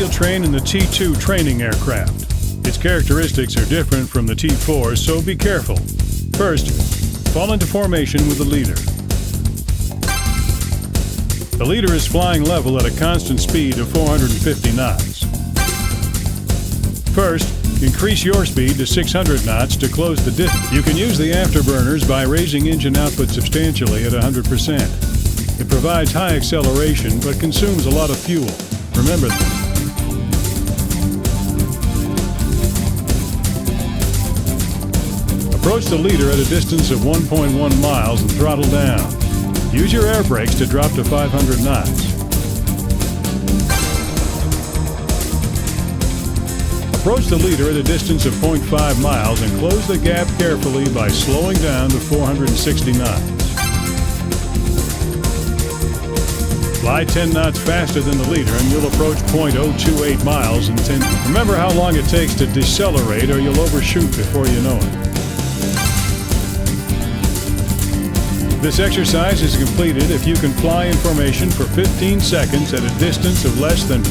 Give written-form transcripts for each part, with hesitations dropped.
you'll train in the T-2 training aircraft. Its characteristics are different from the T-4, so be careful. First, fall into formation with the leader. The leader is flying level at a constant speed of 450 knots. First, increase your speed to 600 knots to close the distance. You can use the afterburners by raising engine output substantially at 100%. It provides high acceleration but consumes a lot of fuel. Remember this. Approach the leader at a distance of 1.1 miles and throttle down. Use your air brakes to drop to 500 knots. Approach the leader at a distance of 0.5 miles and close the gap carefully by slowing down to 460 knots. Fly 10 knots faster than the leader and you'll approach 0.028 miles in 10. Remember how long it takes to decelerate or you'll overshoot before you know it. This exercise is completed if you can fly in formation for 15 seconds at a distance of less than.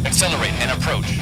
Accelerate and approach.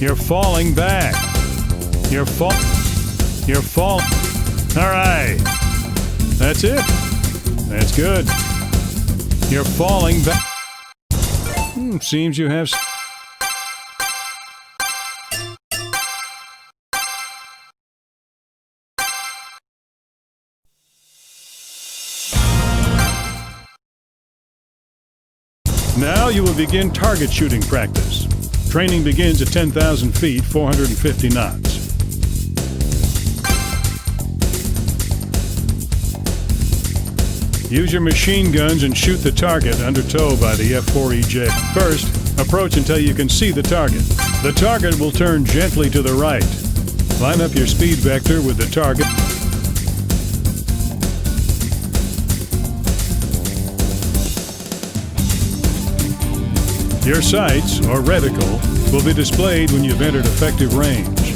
You're falling back. You're fall. All right. That's it. That's good. You're falling back. Seems you have. Now you will begin target shooting practice. Training begins at 10,000 feet, 450 knots. Use your machine guns and shoot the target under tow by the F-4EJ. First, approach until you can see the target. The target will turn gently to the right. Line up your speed vector with the target. Your sights, or reticle, will be displayed when you've entered effective range.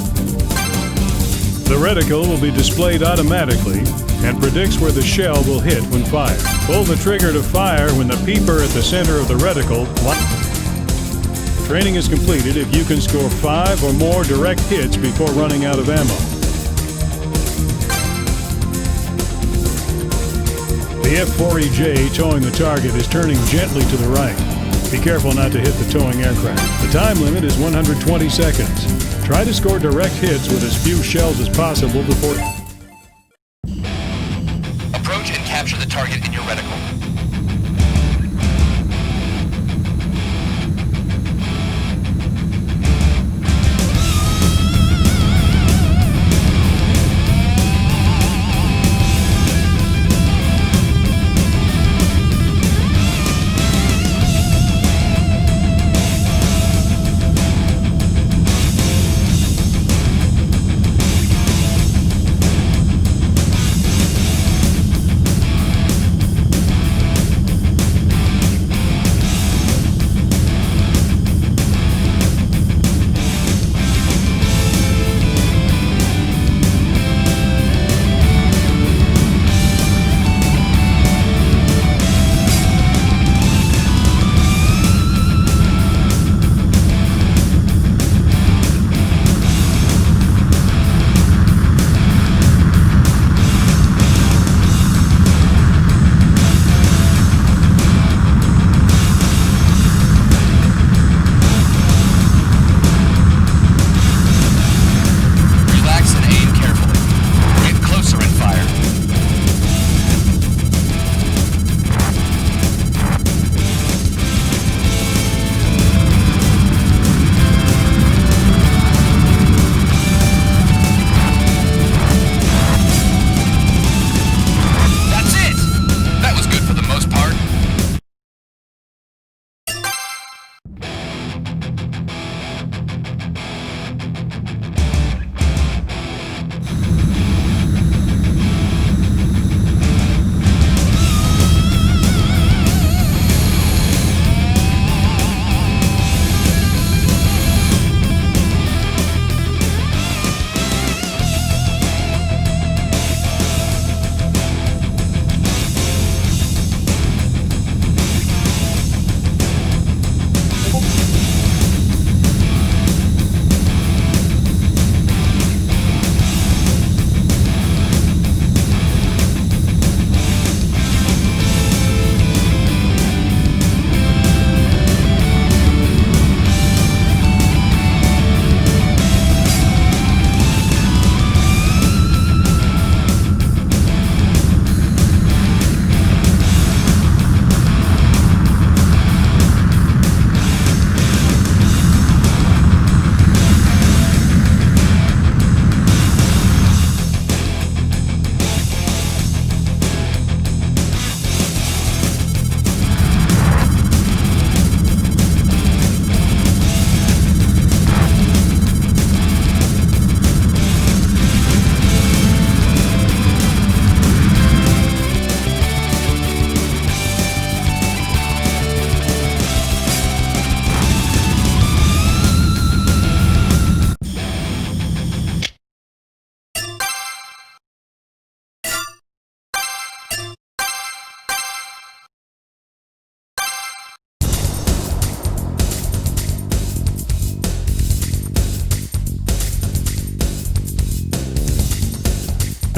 The reticle will be displayed automatically and predicts where the shell will hit when fired. Pull the trigger to fire when the peeper at the center of the reticle. Training is completed if you can score 5 or more direct hits before running out of ammo. The F-4EJ towing the target is turning gently to the right. Be careful not to hit the towing aircraft. The time limit is 120 seconds. Try to score direct hits with as few shells as possible before... Approach and capture the target in your reticle.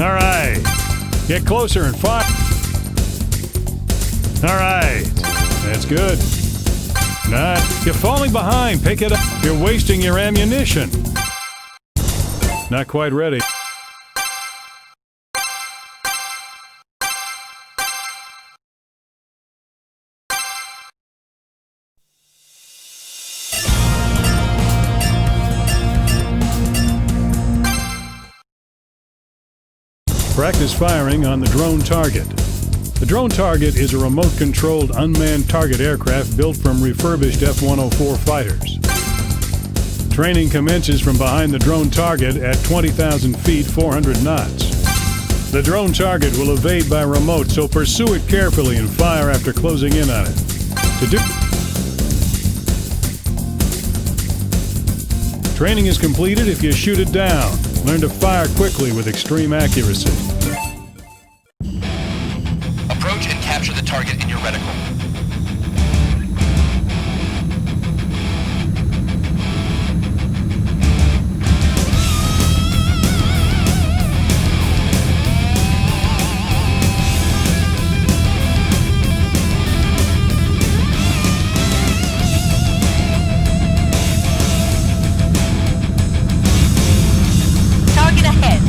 All right. Get closer and fire. All right. That's good. Not. You're falling behind. Pick it up. You're wasting your ammunition. Not quite ready. Practice firing on the drone target. The drone target is a remote-controlled unmanned target aircraft built from refurbished F-104 fighters. Training commences from behind the drone target at 20,000 feet, 400 knots. The drone target will evade by remote, so pursue it carefully and fire after closing in on it. Training is completed if you shoot it down. Learn to fire quickly with extreme accuracy. Approach and capture the target in your reticle. Target ahead.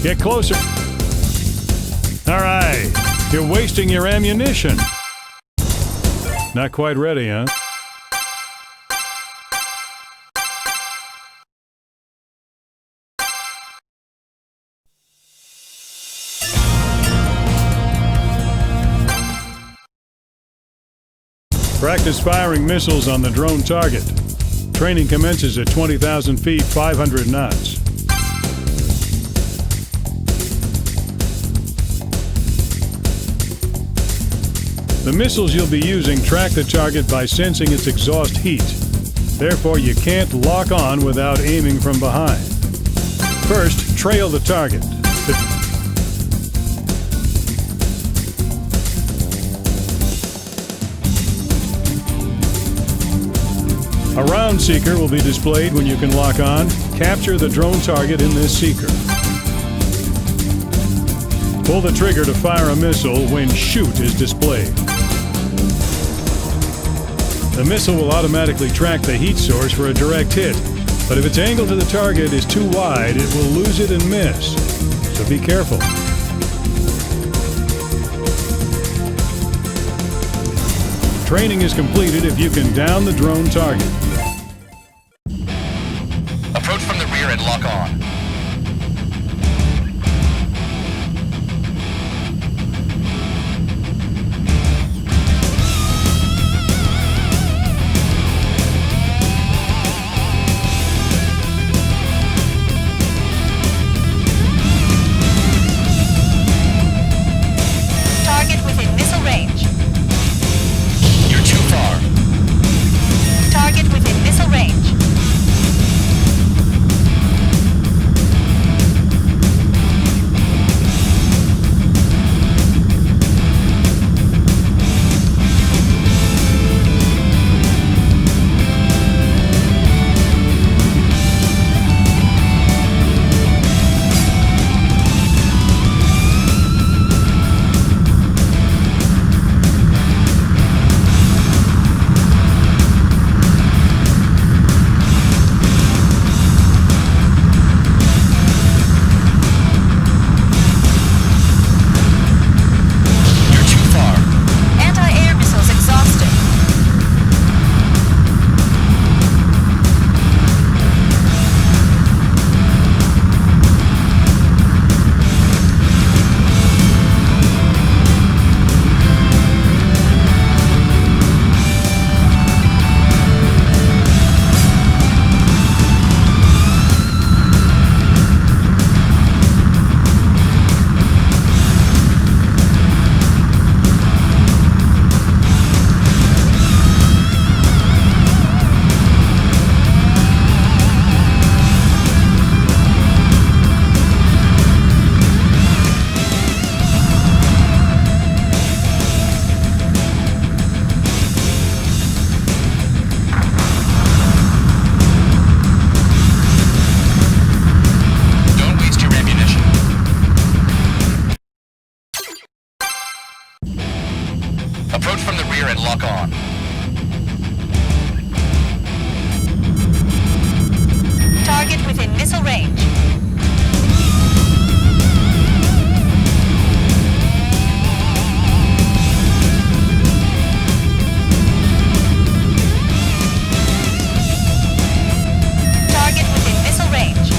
Get closer. All right. You're wasting your ammunition. Not quite ready, huh? Practice firing missiles on the drone target. Training commences at 20,000 feet, 500 knots. The missiles you'll be using track the target by sensing its exhaust heat. Therefore, you can't lock on without aiming from behind. First, trail the target. A round seeker will be displayed when you can lock on. Capture the drone target in this seeker. Pull the trigger to fire a missile when Shoot is displayed. The missile will automatically track the heat source for a direct hit, but if its angle to the target is too wide, it will lose it and miss. So be careful. Training is completed if you can down the drone target. Approach from the rear and lock on. Target within missile range. You're too far. Target within missile range. You're too far. Anti-air missiles exhausted. Don't waste your ammunition. Approach from the rear and lock on. Target within missile range. Target within missile range.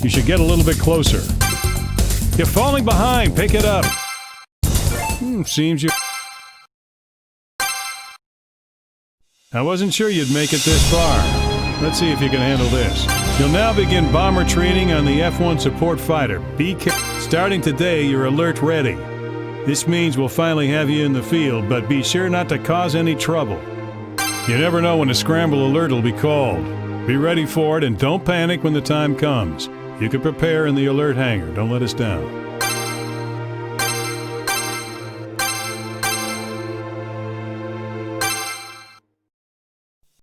You should get a little bit closer. You're falling behind. Pick it up. Seems you... I wasn't sure you'd make it this far. Let's see if you can handle this. You'll now begin bomber training on the F-1 support fighter. Be careful. Starting today, you're alert ready. This means we'll finally have you in the field, but be sure not to cause any trouble. You never know when a scramble alert will be called. Be ready for it and don't panic when the time comes. You can prepare in the alert hangar. Don't let us down.